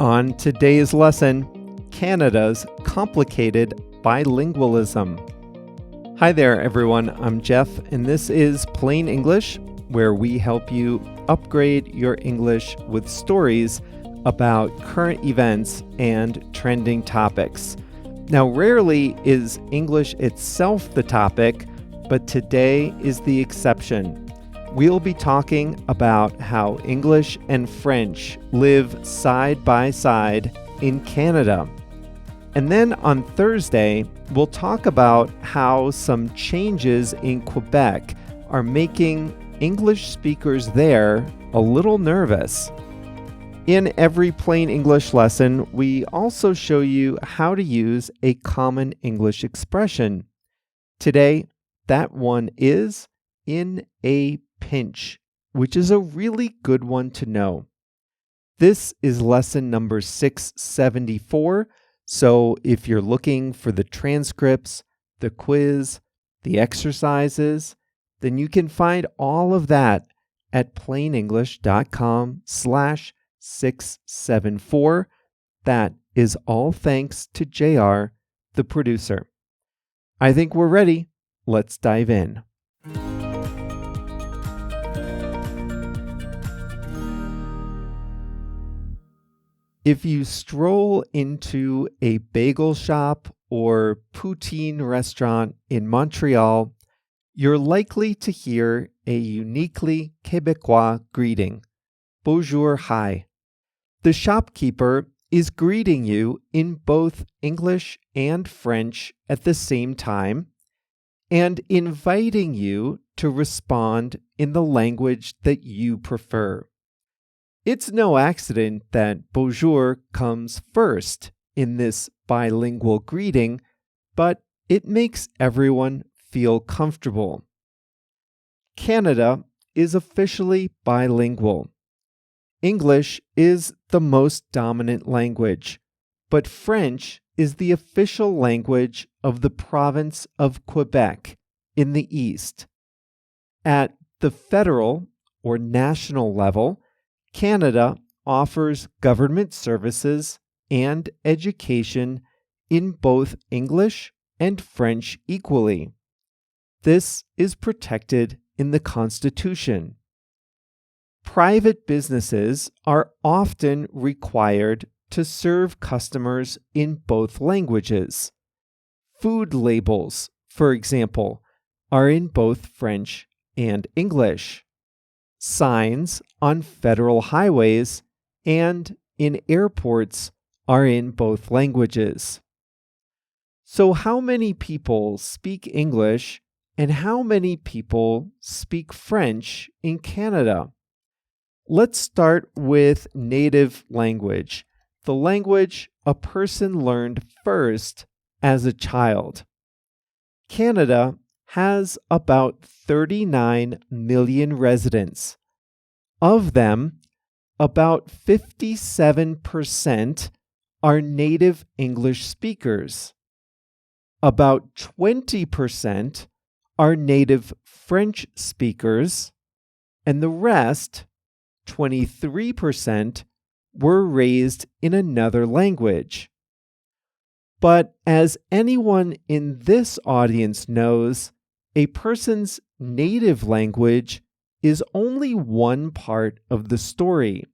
On today's lesson, Canada's complicated bilingualism. Hi there, everyone. I'm Jeff, and this is Plain English, where we help you upgrade your English with stories about current events and trending topics. Now, rarely is English itself the topic, but today is the exception. We'll be talking about how English and French live side by side in Canada. And then on Thursday, we'll talk about how some changes in Quebec are making English speakers there a little nervous. In every Plain English lesson, we also show you how to use a common English expression. Today, that one is in a pinch, which is a really good one to know. This is lesson number 674, so if you're looking for the transcripts, the quiz, the exercises, then you can find all of that at plainenglish.com/674. That is all thanks to JR, the producer. I think we're ready. Let's dive in. If you stroll into a bagel shop or poutine restaurant in Montreal, you're likely to hear a uniquely Québécois greeting, Bonjour, hi. The shopkeeper is greeting you in both English and French at the same time and inviting you to respond in the language that you prefer. It's no accident that bonjour comes first in this bilingual greeting, but it makes everyone feel comfortable. Canada is officially bilingual. English is the most dominant language, but French is the official language of the province of Quebec in the east. At the federal or national level, Canada offers government services and education in both English and French equally. This is protected in the Constitution. Private businesses are often required to serve customers in both languages. Food labels, for example, are in both French and English. Signs on federal highways and in airports are in both languages. So how many people speak English and how many people speak French in Canada? Let's start with native language, the language a person learned first as a child. Canada has about 39 million residents. Of them, about 57% are native English speakers. About 20% are native French speakers, and the rest, 23%, were raised in another language. But as anyone in this audience knows, a person's native language is only one part of the story.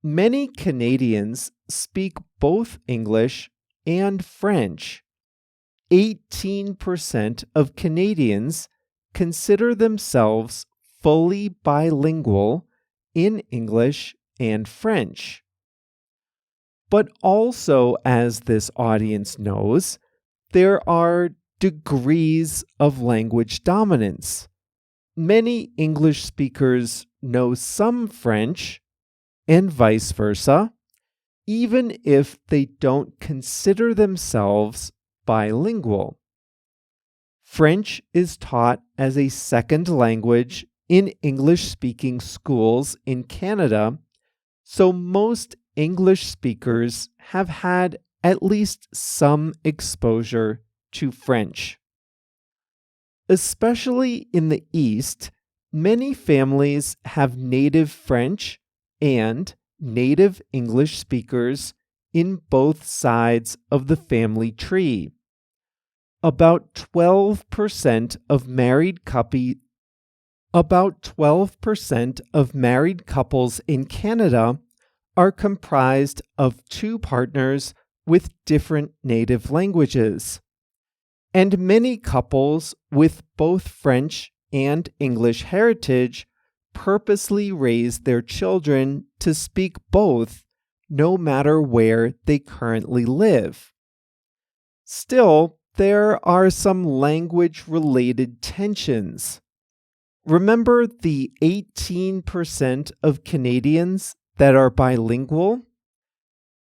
Many Canadians speak both English and French. 18% of Canadians consider themselves fully bilingual in English and French. But also, as this audience knows, there are degrees of language dominance. Many English speakers know some French, and vice versa, even if they don't consider themselves bilingual. French is taught as a second language in English-speaking schools in Canada, so most English speakers have had at least some exposure to French. Especially in the East, many families have native French and native English speakers in both sides of the family tree. About 12% of married couples in Canada are comprised of two partners with different native languages. And many couples with both French and English heritage purposely raise their children to speak both, no matter where they currently live. Still, there are some language-related tensions. Remember the 18% of Canadians that are bilingual?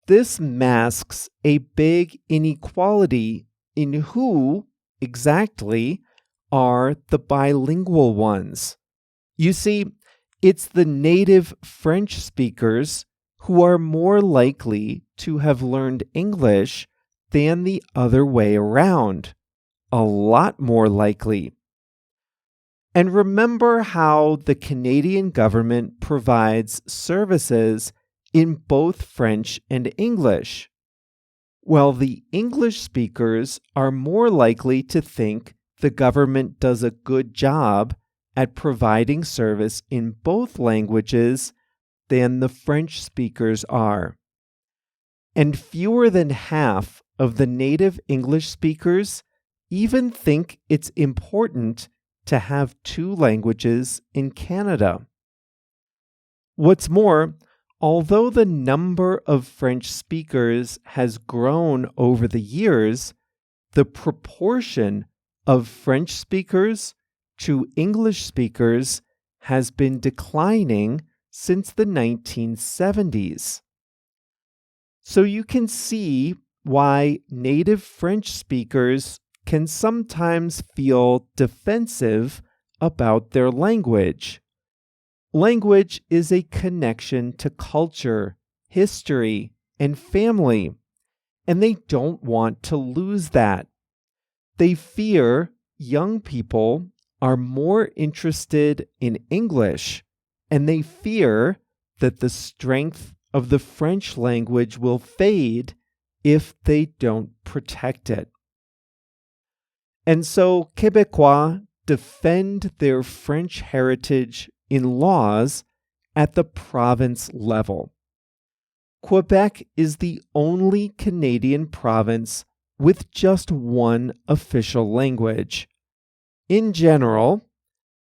This masks a big inequality in who exactly are the bilingual ones. You see, it's the native French speakers who are more likely to have learned English than the other way around. A lot more likely. And remember how the Canadian government provides services in both French and English. Well, the English speakers are more likely to think the government does a good job at providing service in both languages than the French speakers are. And fewer than half of the native English speakers even think it's important to have two languages in Canada. What's more, although the number of French speakers has grown over the years, the proportion of French speakers to English speakers has been declining since the 1970s. So you can see why native French speakers can sometimes feel defensive about their language. Language is a connection to culture, history, and family, and they don't want to lose that. They fear young people are more interested in English, and they fear that the strength of the French language will fade if they don't protect it. And so Québécois defend their French heritage in laws at the province level. Quebec is the only Canadian province with just one official language. In general,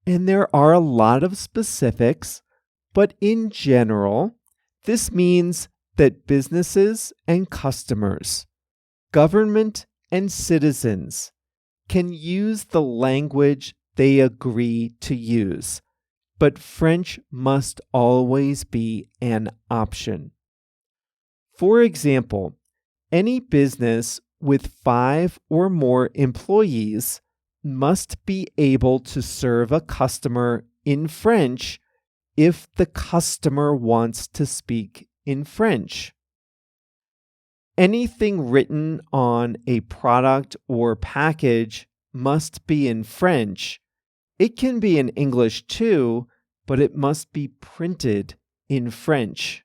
and there are a lot of specifics, but in general, this means that businesses and customers, government and citizens can use the language they agree to use, but French must always be an option. For example, any business with 5 or more employees must be able to serve a customer in French if the customer wants to speak in French. Anything written on a product or package must be in French. It can be in English too, but it must be printed in French.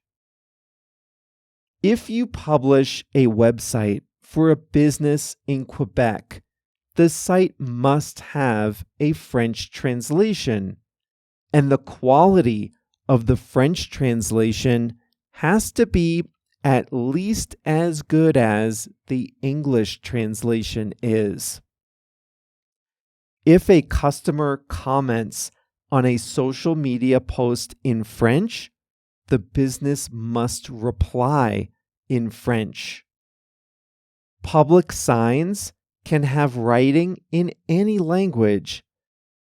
If you publish a website for a business in Quebec, the site must have a French translation, and the quality of the French translation has to be at least as good as the English translation is. If a customer comments on a social media post in French, the business must reply in French. Public signs can have writing in any language,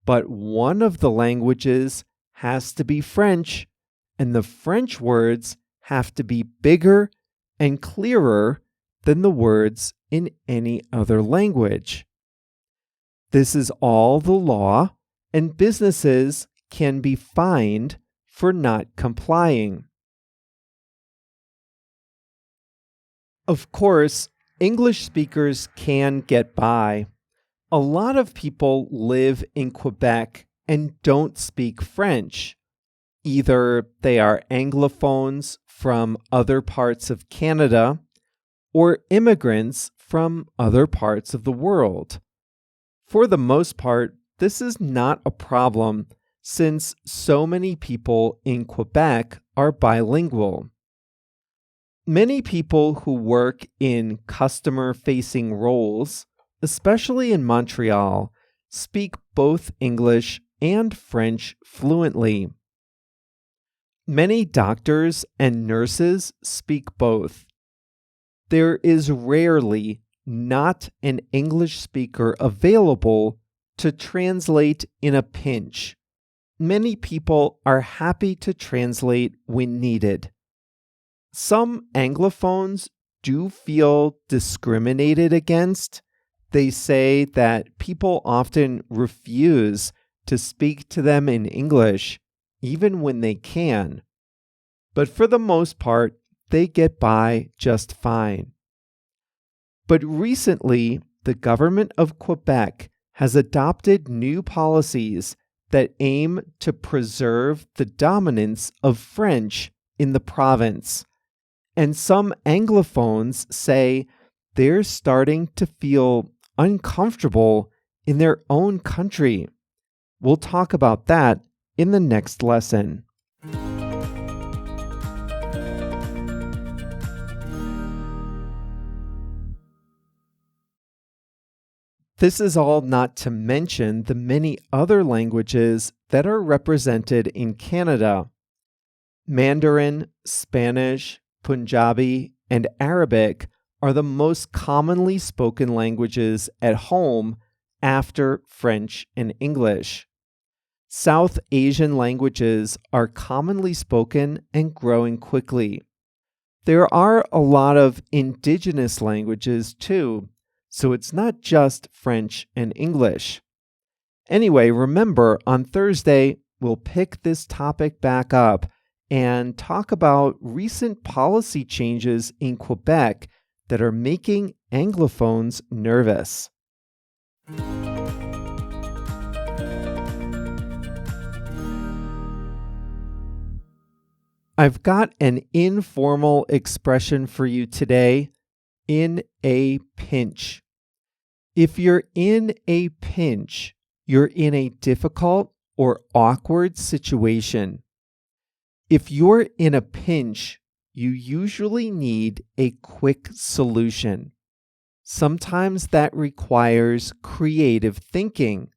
but one of the languages has to be French, and the French words have to be bigger and clearer than the words in any other language. This is all the law, and businesses can be fined for not complying. Of course, English speakers can get by. A lot of people live in Quebec and don't speak French. Either they are anglophones from other parts of Canada or immigrants from other parts of the world. For the most part, this is not a problem since so many people in Quebec are bilingual. Many people who work in customer-facing roles, especially in Montreal, speak both English and French fluently. Many doctors and nurses speak both. There is rarely not an English speaker available to translate in a pinch. Many people are happy to translate when needed. Some anglophones do feel discriminated against. They say that people often refuse to speak to them in English, even when they can. But for the most part, they get by just fine. But recently, the government of Quebec has adopted new policies that aim to preserve the dominance of French in the province. And some anglophones say they're starting to feel uncomfortable in their own country. We'll talk about that in the next lesson. This is all not to mention the many other languages that are represented in Canada. Mandarin, Spanish, Punjabi, and Arabic are the most commonly spoken languages at home after French and English. South Asian languages are commonly spoken and growing quickly. There are a lot of indigenous languages too, so it's not just French and English. Anyway, remember, on Thursday, we'll pick this topic back up and talk about recent policy changes in Quebec that are making anglophones nervous. I've got an informal expression for you today, in a pinch. If you're in a pinch, you're in a difficult or awkward situation. If you're in a pinch, you usually need a quick solution. Sometimes that requires creative thinking.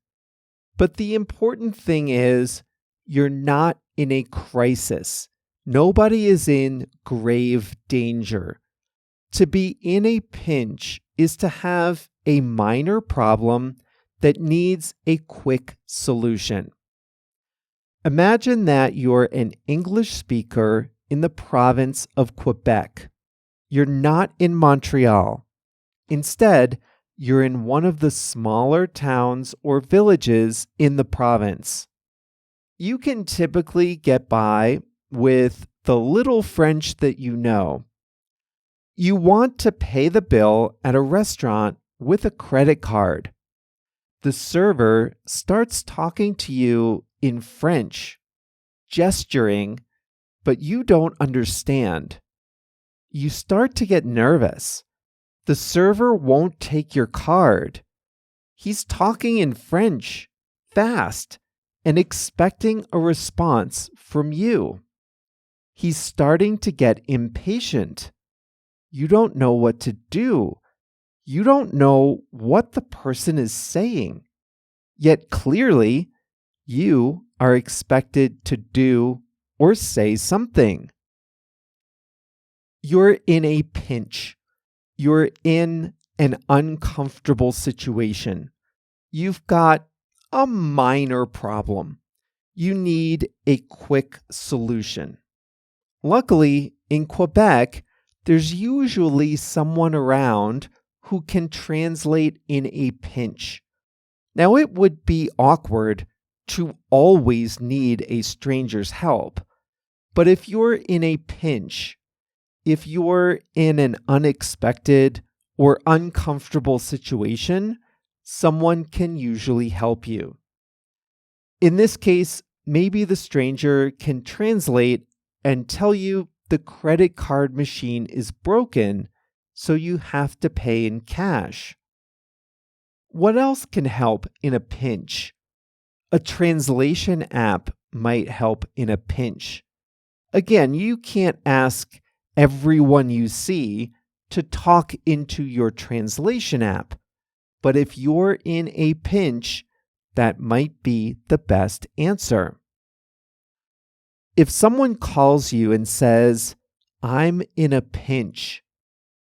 But the important thing is, you're not in a crisis. Nobody is in grave danger. To be in a pinch is to have a minor problem that needs a quick solution. Imagine that you're an English speaker in the province of Quebec. You're not in Montreal. Instead, you're in one of the smaller towns or villages in the province. You can typically get by with the little French that you know. You want to pay the bill at a restaurant with a credit card. The server starts talking to you in French, gesturing, but you don't understand. You start to get nervous. The server won't take your card. He's talking in French, fast, and expecting a response from you. He's starting to get impatient. You don't know what to do. You don't know what the person is saying. Yet clearly, you are expected to do or say something. You're in a pinch. You're in an uncomfortable situation. You've got a minor problem. You need a quick solution. Luckily, in Quebec, there's usually someone around who can translate in a pinch. Now, it would be awkward to always need a stranger's help, but if you're in a pinch, if you're in an unexpected or uncomfortable situation, someone can usually help you. In this case, maybe the stranger can translate and tell you the credit card machine is broken, so you have to pay in cash. What else can help in a pinch? A translation app might help in a pinch. Again, you can't ask everyone you see to talk into your translation app, but if you're in a pinch, that might be the best answer. If someone calls you and says, "I'm in a pinch,"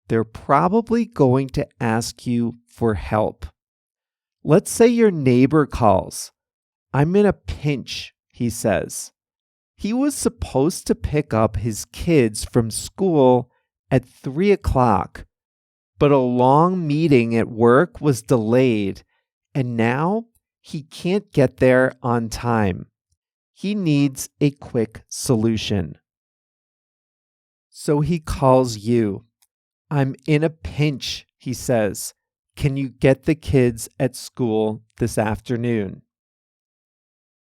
they're probably going to ask you for help. Let's say your neighbor calls. "I'm in a pinch," he says. He was supposed to pick up his kids from school at 3 o'clock, but a long meeting at work was delayed, and now he can't get there on time. He needs a quick solution. So he calls you. "I'm in a pinch," he says. "Can you get the kids at school this afternoon?"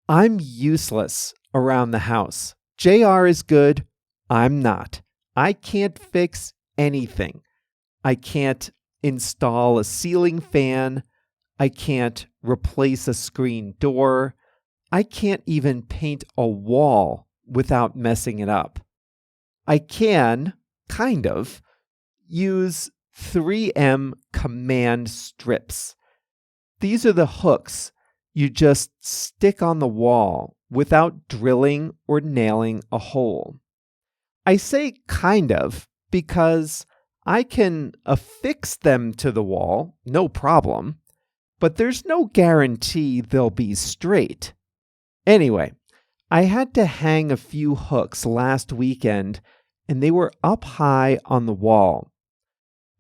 "I'm useless around the house. JR is good. I'm not. I can't fix anything. I can't install a ceiling fan. I can't replace a screen door. I can't even paint a wall without messing it up. I can, kind of, use 3M command strips. These are the hooks you just stick on the wall without drilling or nailing a hole. I say kind of because I can affix them to the wall, no problem, but there's no guarantee they'll be straight. Anyway, I had to hang a few hooks last weekend, and they were up high on the wall.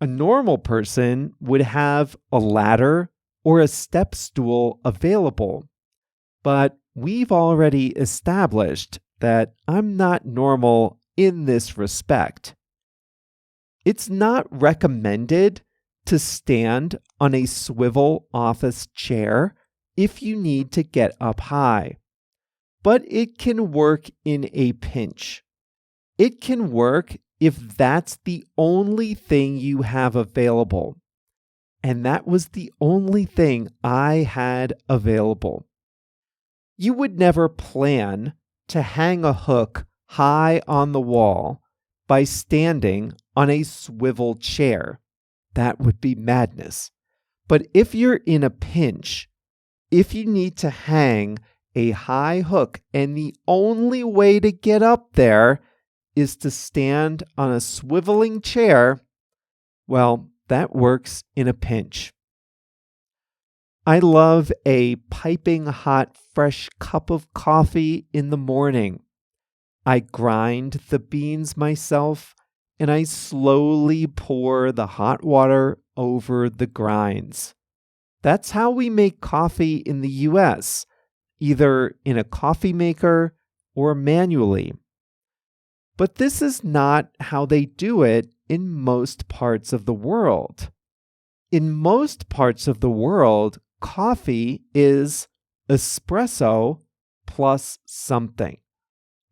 A normal person would have a ladder or a step stool available, but we've already established that I'm not normal in this respect. It's not recommended to stand on a swivel office chair if you need to get up high, but it can work in a pinch. It can work if that's the only thing you have available. And that was the only thing I had available. You would never plan to hang a hook high on the wall by standing on a swivel chair. That would be madness. But if you're in a pinch, if you need to hang a high hook and the only way to get up there is to stand on a swiveling chair, well, that works in a pinch. I love a piping hot, fresh cup of coffee in the morning. I grind the beans myself, and I slowly pour the hot water over the grinds. That's how we make coffee in the US, either in a coffee maker or manually. But this is not how they do it in most parts of the world. In most parts of the world, coffee is espresso plus something.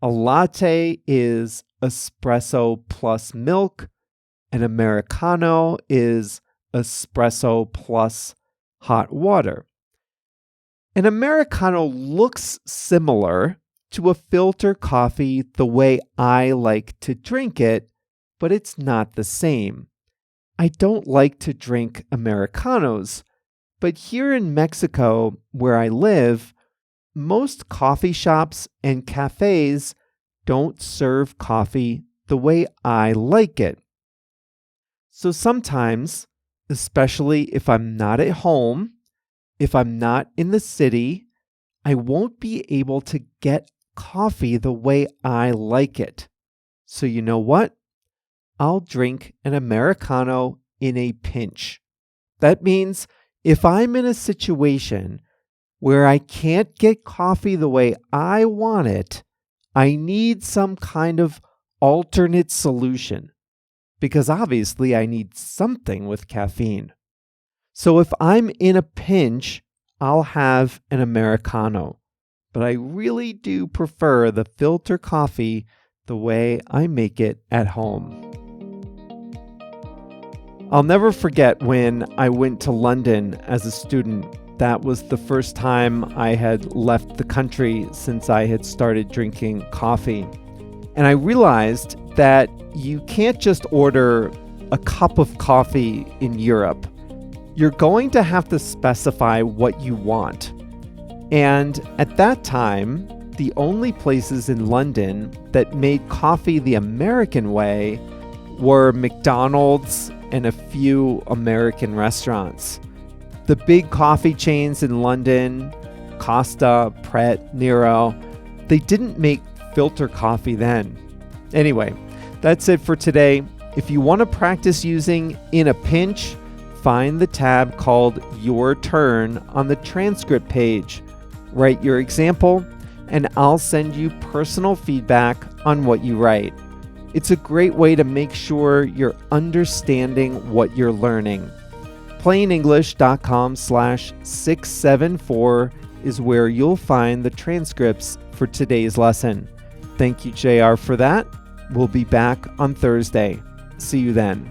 A latte is espresso plus milk. An Americano is espresso plus hot water. An Americano looks similar to a filter coffee the way I like to drink it, but it's not the same. I don't like to drink Americanos, but here in Mexico, where I live, most coffee shops and cafes don't serve coffee the way I like it. So sometimes, especially if I'm not at home, if I'm not in the city, I won't be able to get coffee the way I like it. So you know what? I'll drink an Americano in a pinch. That means if I'm in a situation where I can't get coffee the way I want it, I need some kind of alternate solution, because obviously I need something with caffeine. So if I'm in a pinch, I'll have an Americano. but I really do prefer the filter coffee the way I make it at home. I'll never forget when I went to London as a student. That was the first time I had left the country since I had started drinking coffee. And I realized that you can't just order a cup of coffee in Europe. You're going to have to specify what you want. And at that time, the only places in London that made coffee the American way were McDonald's and a few American restaurants. The big coffee chains in London, Costa, Pret, Nero, they didn't make filter coffee then. Anyway, that's it for today. If you want to practice using in a pinch, find the tab called Your Turn on the transcript page. Write your example, and I'll send you personal feedback on what you write. It's a great way to make sure you're understanding what you're learning. PlainEnglish.com/674 is where you'll find the transcripts for today's lesson. Thank you, JR, for that. We'll be back on Thursday. See you then.